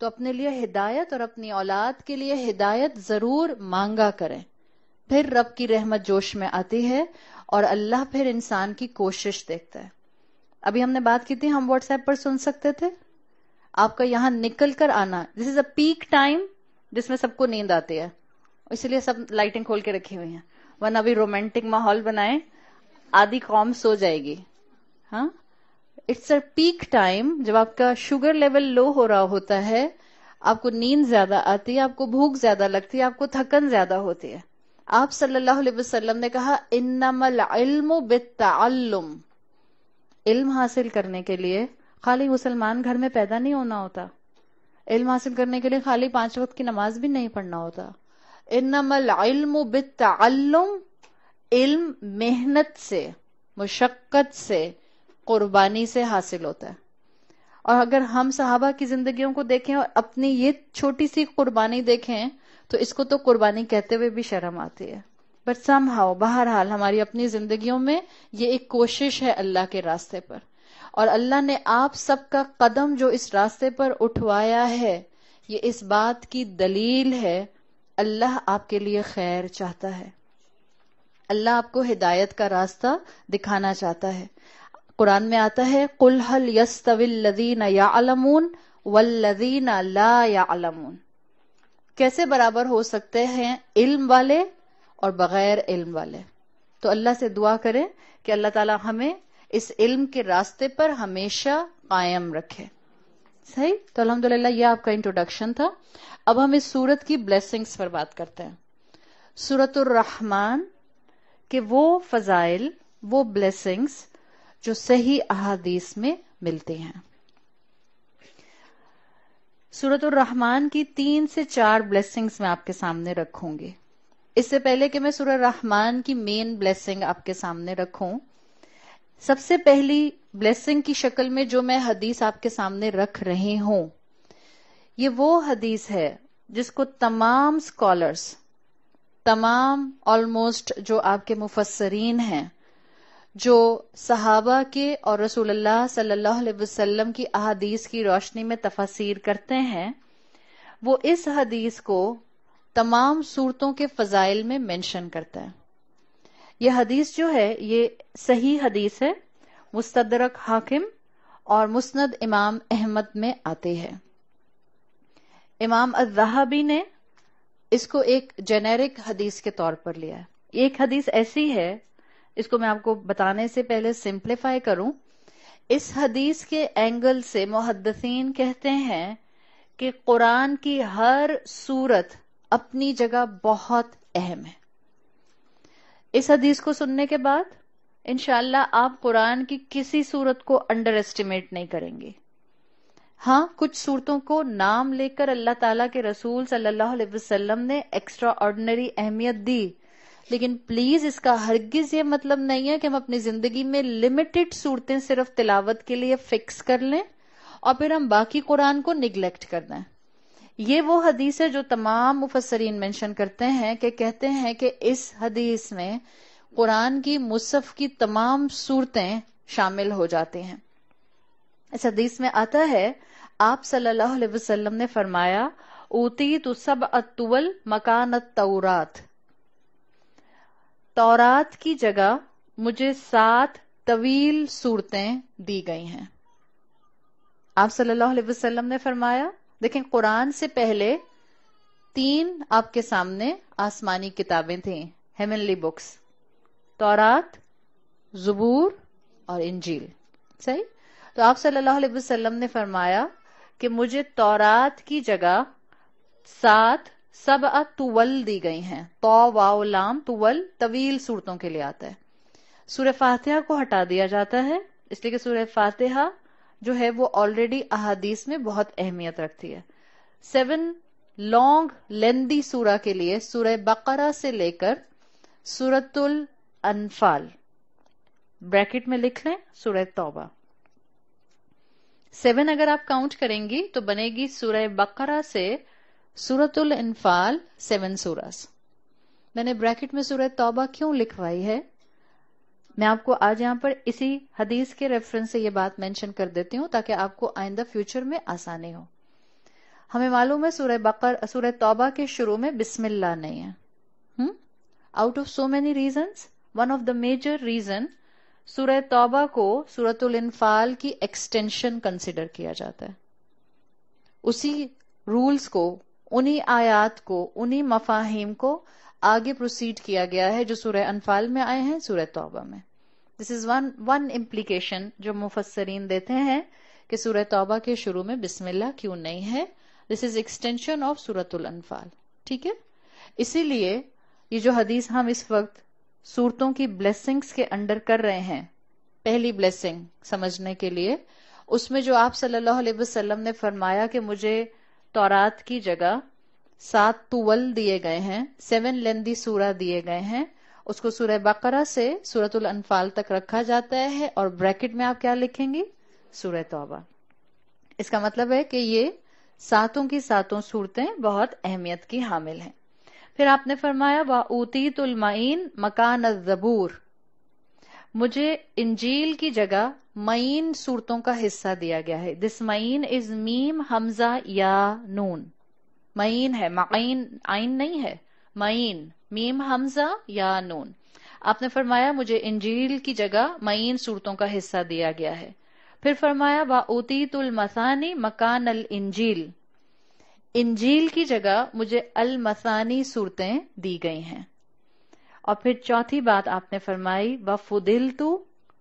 تو اپنے لیے ہدایت اور اپنی اولاد کے لیے ہدایت ضرور مانگا کریں. پھر رب کی رحمت جوش میں آتی ہے اور اللہ پھر انسان کی کوشش دیکھتا ہے. ابھی ہم نے بات کی تھی, ہم واٹس ایپ پر سن سکتے تھے. آپ کا یہاں نکل کر آنا, دس از اے پیک ٹائم جس میں سب کو نیند آتی ہے, اسی لیے سب لائٹنگ کھول کے رکھی ہوئی ہیں. ورنہ ابھی رومانٹک ماحول بنائیں, آدھی قوم سو جائے گی. ہاں, اٹس اے پیک ٹائم جب آپ کا شوگر لیول لو ہو رہا ہوتا ہے, آپ کو نیند زیادہ آتی ہے, آپ کو بھوک زیادہ لگتی ہے, آپ کو تھکن زیادہ ہوتی ہے. آپ صلی اللہ علیہ وسلم نے کہا انما العلم بالتعلم, علم حاصل کرنے کے لیے خالی مسلمان گھر میں پیدا نہیں ہونا ہوتا. علم حاصل کرنے کے لیے خالی 5 وقت کی نماز بھی نہیں پڑھنا ہوتا. انما العلم بالتعلم, علم محنت سے, مشقت سے, قربانی سے حاصل ہوتا ہے. اور اگر ہم صحابہ کی زندگیوں کو دیکھیں اور اپنی یہ چھوٹی سی قربانی دیکھیں تو اس کو تو قربانی کہتے ہوئے بھی شرم آتی ہے. بٹ سم ہاؤ, بہرحال ہماری اپنی زندگیوں میں یہ ایک کوشش ہے اللہ کے راستے پر, اور اللہ نے آپ سب کا قدم جو اس راستے پر اٹھوایا ہے, یہ اس بات کی دلیل ہے اللہ آپ کے لیے خیر چاہتا ہے, اللہ آپ کو ہدایت کا راستہ دکھانا چاہتا ہے. قرآن میں آتا ہے قُلْ هَلْ يَسْتَوِي الَّذِينَ يَعْلَمُونَ وَالَّذِينَ لَا يَعْلَمُونَ, کیسے برابر ہو سکتے ہیں علم والے اور بغیر علم والے. تو اللہ سے دعا کریں کہ اللہ تعالی ہمیں اس علم کے راستے پر ہمیشہ قائم رکھے. صحیح, تو الحمدللہ یہ آپ کا انٹروڈکشن تھا. اب ہم اس سورت کی بلیسنگز پر بات کرتے ہیں. سورت الرحمن کے وہ فضائل, وہ بلیسنگز جو صحیح احادیث میں ملتی ہیں. سورت الرحمن کی 3 سے 4 بلیسنگز میں آپ کے سامنے رکھوں گی. اس سے پہلے کہ میں سورہ رحمان کی مین بلیسنگ آپ کے سامنے رکھوں, سب سے پہلی بلیسنگ کی شکل میں جو میں حدیث آپ کے سامنے رکھ رہی ہوں, یہ وہ حدیث ہے جس کو تمام اسکالرس, تمام آلموسٹ جو آپ کے مفسرین ہیں, جو صحابہ کے اور رسول اللہ صلی اللہ علیہ وسلم کی احادیث کی روشنی میں تفاسیر کرتے ہیں, وہ اس حدیث کو تمام صورتوں کے فضائل میں منشن کرتا ہے. یہ حدیث جو ہے یہ صحیح حدیث ہے, مستدرک حاکم اور مسند امام احمد میں آتے ہیں. امام الذہبی نے اس کو ایک جنیرک حدیث کے طور پر لیا ہے. ایک حدیث ایسی ہے, اس کو میں آپ کو بتانے سے پہلے سمپلیفائی کروں. اس حدیث کے اینگل سے محدثین کہتے ہیں کہ قرآن کی ہر سورت اپنی جگہ بہت اہم ہے. اس حدیث کو سننے کے بعد انشاءاللہ آپ قرآن کی کسی سورت کو انڈر ایسٹیمیٹ نہیں کریں گے. ہاں, کچھ صورتوں کو نام لے کر اللہ تعالیٰ کے رسول صلی اللہ علیہ وسلم نے ایکسٹرا آرڈنری اہمیت دی, لیکن پلیز اس کا ہرگز یہ مطلب نہیں ہے کہ ہم اپنی زندگی میں لمیٹڈ صورتیں صرف تلاوت کے لیے فکس کر لیں اور پھر ہم باقی قرآن کو نگلیکٹ کر دیں. یہ وہ حدیث ہے جو تمام مفسرین مینشن کرتے ہیں کہ کہتے ہیں کہ اس حدیث میں قرآن کی مصحف کی تمام صورتیں شامل ہو جاتی ہیں. اس حدیث میں آتا ہے آپ صلی اللہ علیہ وسلم نے فرمایا اوتیت سبع الطول مکان التورات, تورات کی جگہ مجھے 7 طویل صورتیں دی گئی ہیں. آپ صلی اللہ علیہ وسلم نے فرمایا, دیکھیں قرآن سے پہلے 3 آپ کے سامنے آسمانی کتابیں تھیں, ہیونلی بکس, تورات, زبور اور انجیل. صحیح, تو آپ صلی اللہ علیہ وسلم نے فرمایا کہ مجھے تورات کی جگہ 7 سبع طول دی گئی ہیں. تو واو لام طول طویل صورتوں کے لیے آتا ہے. سورہ فاتحہ کو ہٹا دیا جاتا ہے اس لیے کہ سورہ فاتحہ جو ہے وہ آلریڈی احادیث میں بہت اہمیت رکھتی ہے. 7 لانگ لیندی سورہ کے لیے سورہ بقرہ سے لے کر سورۃ الانفال, بریکٹ میں لکھ لیں سورہ توبہ, 7 اگر آپ کاؤنٹ کریں گی تو بنے گی سورہ بقرہ سے سورۃ الانفال 7 سورس. میں نے بریکٹ میں سورہ توبہ کیوں لکھوائی ہے, میں آپ کو آج یہاں پر اسی حدیث کے ریفرنس سے یہ بات مینشن کر دیتی ہوں تاکہ آپ کو آئندہ فیوچر میں آسانی ہو. ہمیں معلوم ہے سورہ توبہ کے شروع میں بسم اللہ نہیں ہے. Out of so many reasons, one of the major reason Surah Tawbah کو سورۃ الانفال کی ایکسٹینشن کنسیڈر کیا جاتا ہے. اسی رولز کو، انہی آیات کو، انہی مفاہیم کو آگے پروسیڈ کیا گیا ہے جو سورہ انفال میں آئے ہیں سورہ توبہ میں. دس از ون امپلیکیشن جو مفسرین دیتے ہیں کہ سورہ توبہ کے شروع میں بسم اللہ کیوں نہیں ہے. دس از ایکسٹینشن آف سورۃ الانفال. ٹھیک ہے، اسی لیے یہ جو حدیث ہم اس وقت سورتوں کی بلیسنگز کے انڈر کر رہے ہیں، پہلی بلیسنگ سمجھنے کے لیے، اس میں جو آپ صلی اللہ علیہ وسلم نے فرمایا کہ مجھے تورات کی جگہ 7 طول دیے گئے ہیں، 7 لیندی سورہ دیے گئے ہیں، اس کو سورہ بقرہ سے سورۃ الانفال تک رکھا جاتا ہے، اور بریکٹ میں آپ کیا لکھیں گی؟ سورہ توبہ. اس کا مطلب ہے کہ یہ 7 کی 7 صورتیں بہت اہمیت کی حامل ہیں. پھر آپ نے فرمایا وَأُوتِيتُ الْمَعِينَ مَكَانَ الزَّبُورِ، مجھے انجیل کی جگہ معین صورتوں کا حصہ دیا گیا ہے. دس معین از میم حمزہ یا نون. معین ہے، معین عین نہیں ہے، معین میم حمزہ یا نون. آپ نے فرمایا مجھے انجیل کی جگہ معین صورتوں کا حصہ دیا گیا ہے. پھر فرمایا وَأُوتِيتُ الْمَثَانِي مَكَانَ الْإِنجِيلِ، انجیل کی جگہ مجھے المثانی صورتیں دی گئی ہیں. اور پھر چوتھی بات آپ نے فرمائی وَفُضِلْتُ،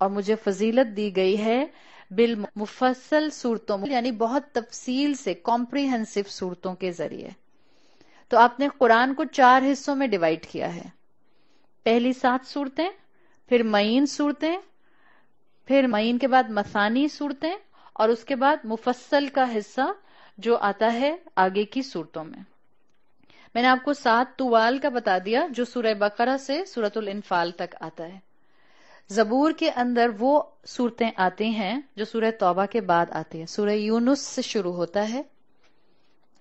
اور مجھے فضیلت دی گئی ہے بالمفصل صورتوں، یعنی بہت تفصیل سے کمپریہنسو صورتوں کے ذریعے. تو آپ نے قرآن کو 4 حصوں میں ڈیوائیڈ کیا ہے. پہلی 7 صورتیں، پھر معین صورتیں، پھر معین کے بعد مثانی صورتیں، اور اس کے بعد مفصل کا حصہ جو آتا ہے آگے کی صورتوں میں. میں نے آپ کو 7 طوال کا بتا دیا جو سورہ بقرہ سے سورۃ الانفال تک آتا ہے. زبور کے اندر وہ صورتیں آتی ہیں جو سورہ توبہ کے بعد آتی ہیں. سورہ یونس سے شروع ہوتا ہے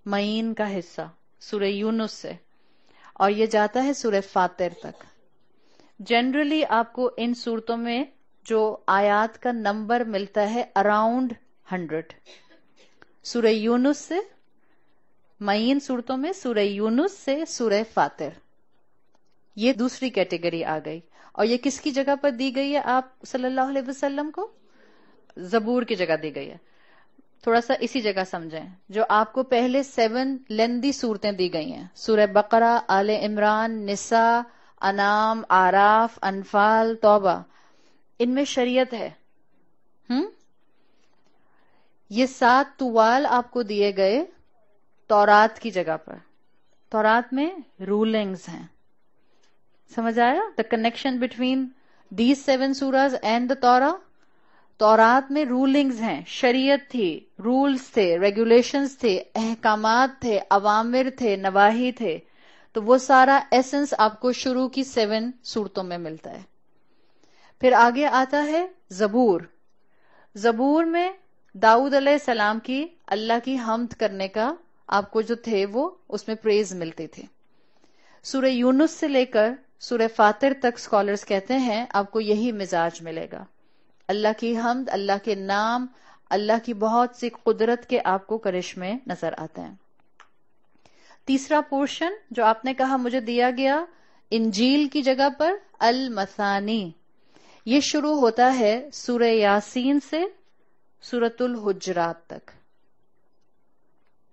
معین کا حصہ، سورہ یونس سے، اور یہ جاتا ہے سورہ فاطر تک. جنرلی آپ کو ان صورتوں میں جو آیات کا نمبر ملتا ہے اراؤنڈ 100. سورہ یونس سے معین صورتوں میں سورہ یونس سے سورہ فاطر، یہ دوسری کیٹیگری آ گئی. اور یہ کس کی جگہ پر دی گئی ہے آپ صلی اللہ علیہ وسلم کو؟ زبور کی جگہ دی گئی ہے. تھوڑا سا اسی جگہ سمجھیں. جو آپ کو پہلے 7 لیندی صورتیں دی گئی ہیں، سورہ بقرہ، آل عمران، نساء، انعام، اعراف، انفال، توبہ، ان میں شریعت ہے. یہ 7 طوال آپ کو دیے گئے تورات کی جگہ پر. تورات میں رولنگز ہیں. سمجھ آیا دا کنیکشن بٹوین دیز 7 سوراز اینڈ دا تورا؟ تورات میں رولنگز ہیں، شریعت تھی، رولز تھے، ریگولیشنز تھے، احکامات تھے، اوامر تھے، نواہی تھے. تو وہ سارا ایسنس آپ کو شروع کی 7 صورتوں میں ملتا ہے. پھر آگے آتا ہے زبور. زبور میں داؤد علیہ السلام کی اللہ کی حمد کرنے کا آپ کو جو تھے وہ اس میں پریز ملتی تھی. سورہ یونس سے لے کر سورہ فاطر تک سکالرز کہتے ہیں آپ کو یہی مزاج ملے گا. اللہ کی حمد، اللہ کے نام، اللہ کی بہت سی قدرت کے آپ کو کرشمے نظر آتے ہیں. تیسرا پورشن جو آپ نے کہا مجھے دیا گیا انجیل کی جگہ پر، المثانی، یہ شروع ہوتا ہے سورہ یاسین سے سورۃ الحجرات تک.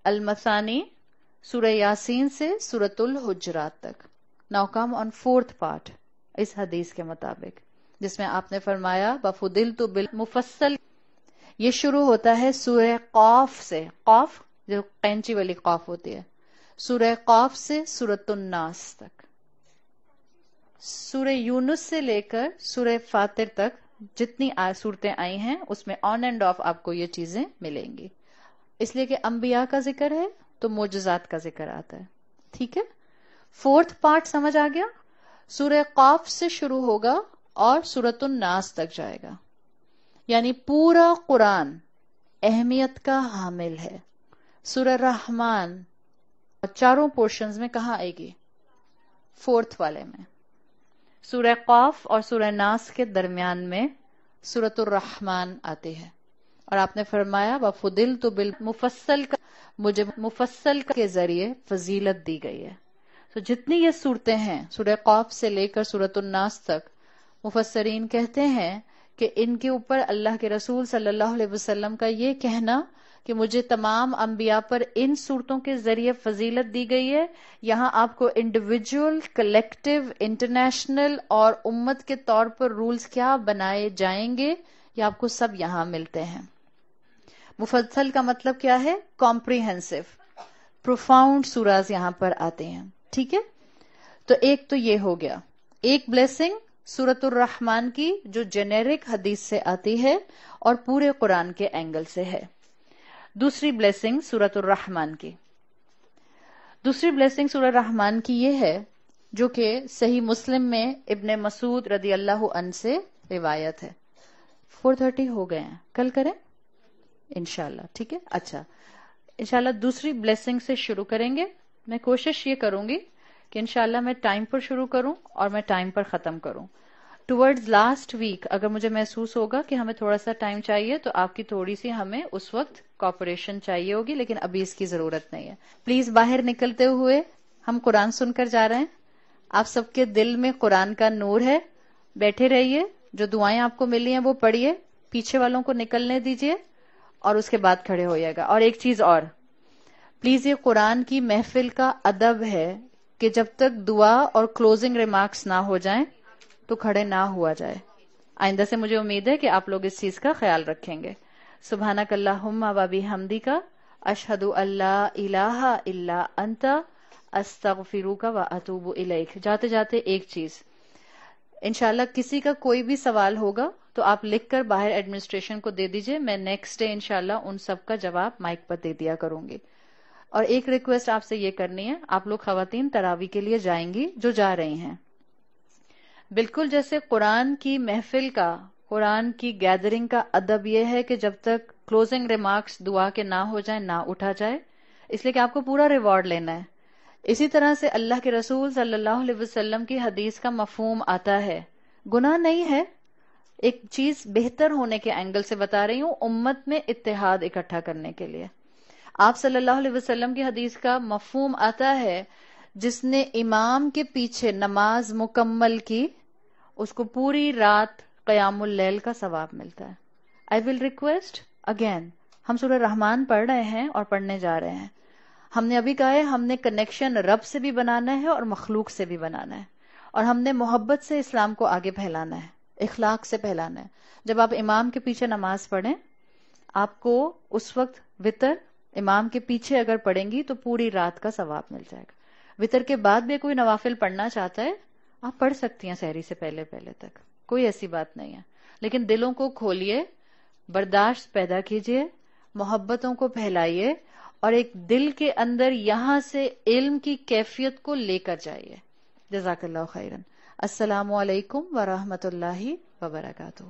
المثانی سورہ یاسین سے سورۃ الحجرات تک. ناؤ کم آن 4th پارٹ اس حدیث کے مطابق، جس میں آپ نے فرمایا وَفُضِلْتُ بِالْمُفَصَّل. یہ شروع ہوتا ہے سورہ قاف سے، قاف جو قینچی والی قاف ہوتی ہے، سورہ قاف سے سورۃ الناس تک. سورہ یونس سے لے کر سورہ فاطر تک جتنی صورتیں آئی ہیں اس میں آن اینڈ آف آپ کو یہ چیزیں ملیں گی. اس لیے کہ انبیاء کا ذکر ہے تو معجزات کا ذکر آتا ہے. ٹھیک ہے، 4th پارٹ سمجھ آ گیا. سورہ قاف سے شروع ہوگا اور سورۃ الناس تک جائے گا. یعنی پورا قرآن اہمیت کا حامل ہے. سورہ رحمان چاروں پورشنز میں کہاں آئے گی؟ 4th والے میں. سورہ قاف اور سورہ ناس کے درمیان میں سورۃ الرحمان آتی ہے. اور آپ نے فرمایا وَفُضِلْتُ بِالْمُفَصَّل کا، مجھے مفصل کے ذریعے فضیلت دی گئی ہے. تو جتنی یہ صورتیں ہیں سورہ قاف سے لے کر سورۃ الناس تک، مفسرین کہتے ہیں کہ ان کے اوپر اللہ کے رسول صلی اللہ علیہ وسلم کا یہ کہنا کہ مجھے تمام انبیاء پر ان صورتوں کے ذریعے فضیلت دی گئی ہے، یہاں آپ کو انڈیویجول، کلیکٹیو، انٹرنیشنل اور امت کے طور پر رولز کیا بنائے جائیں گے، یہ آپ کو سب یہاں ملتے ہیں. مفصل کا مطلب کیا ہے؟ کمپریہنسو، پروفاؤنڈ سوراز یہاں پر آتے ہیں. ٹھیک ہے، تو ایک تو یہ ہو گیا. ایک بلیسنگ سورۃ الرحمن کی جو جنیرک حدیث سے آتی ہے اور پورے قرآن کے اینگل سے ہے. دوسری بلیسنگ سورۃ الرحمن کی، دوسری بلیسنگ سورۃ الرحمن کی یہ ہے جو کہ صحیح مسلم میں ابن مسعود رضی اللہ عنہ سے روایت ہے. 4:30 ہو گئے ہیں، کل کریں انشاءاللہ. ٹھیک ہے، اچھا انشاءاللہ دوسری بلیسنگ سے شروع کریں گے. میں کوشش یہ کروں گی کہ انشاءاللہ میں ٹائم پر شروع کروں اور میں ٹائم پر ختم کروں. ٹورڈز لاسٹ ویک اگر مجھے محسوس ہوگا کہ ہمیں تھوڑا سا ٹائم چاہیے تو آپ کی تھوڑی سی ہمیں اس وقت کوآپریشن چاہیے ہوگی، لیکن ابھی اس کی ضرورت نہیں ہے. پلیز باہر نکلتے ہوئے ہم قرآن سن کر جا رہے ہیں. آپ سب کے دل میں قرآن کا نور ہے، بیٹھے رہیے، جو دعائیں آپ کو ملی ہیں وہ پڑھیے، پیچھے والوں کو نکلنے دیجیے اور اس کے بعد کھڑے ہوئیے گا. اور ایک چیز اور، پلیز یہ قرآن کی محفل کا ادب ہے کہ جب تک دعا اور کلوزنگ ریمارکس نہ ہو جائیں تو کھڑے نہ ہوا جائے. آئندہ سے مجھے امید ہے کہ آپ لوگ اس چیز کا خیال رکھیں گے. سبحانک اللہم و بحمدک، اشہد ان لا الہ الا انت، استغفرک و اتوب الیک. جاتے جاتے ایک چیز، انشاءاللہ کسی کا کوئی بھی سوال ہوگا تو آپ لکھ کر باہر ایڈمنسٹریشن کو دے دیجئے. میں نیکسٹ ڈے انشاءاللہ ان سب کا جواب مائک پر دے دیا کروں گی. اور ایک ریکویسٹ آپ سے یہ کرنی ہے، آپ لوگ خواتین تراوی کے لیے جائیں گی جو جا رہی ہیں، بالکل جیسے قرآن کی محفل کا، قرآن کی گیدرنگ کا ادب یہ ہے کہ جب تک کلوزنگ ریمارکس دعا کے نہ ہو جائیں نہ اٹھا جائے، اس لیے کہ آپ کو پورا ریوارڈ لینا ہے. اسی طرح سے اللہ کے رسول صلی اللہ علیہ وسلم کی حدیث کا مفہوم آتا ہے، گناہ نہیں ہے، ایک چیز بہتر ہونے کے اینگل سے بتا رہی ہوں، امت میں اتحاد اکٹھا کرنے کے لیے. آپ صلی اللہ علیہ وسلم کی حدیث کا مفہوم آتا ہے، جس نے امام کے پیچھے نماز مکمل کی اس کو پوری رات قیام اللیل کا ثواب ملتا ہے. I will request again، ہم سورہ رحمان پڑھ رہے ہیں اور پڑھنے جا رہے ہیں. ہم نے ابھی کہا ہے ہم نے کنیکشن رب سے بھی بنانا ہے اور مخلوق سے بھی بنانا ہے، اور ہم نے محبت سے اسلام کو آگے پھیلانا ہے، اخلاق سے پھیلانا ہے. جب آپ امام کے پیچھے نماز پڑھیں، آپ کو اس وقت وتر امام کے پیچھے اگر پڑھیں گی تو پوری رات کا ثواب مل جائے گا. وتر کے بعد بھی کوئی نوافل پڑھنا چاہتا ہے آپ پڑھ سکتی ہیں سحری سے پہلے تک، کوئی ایسی بات نہیں ہے. لیکن دلوں کو کھولیے، برداشت پیدا کیجیے، محبتوں کو پھیلائیے اور ایک دل کے اندر یہاں سے علم کی کیفیت کو لے کر جائیے. جزاک اللہ خیرن. السلام علیکم ورحمۃ اللہ وبرکاتہ.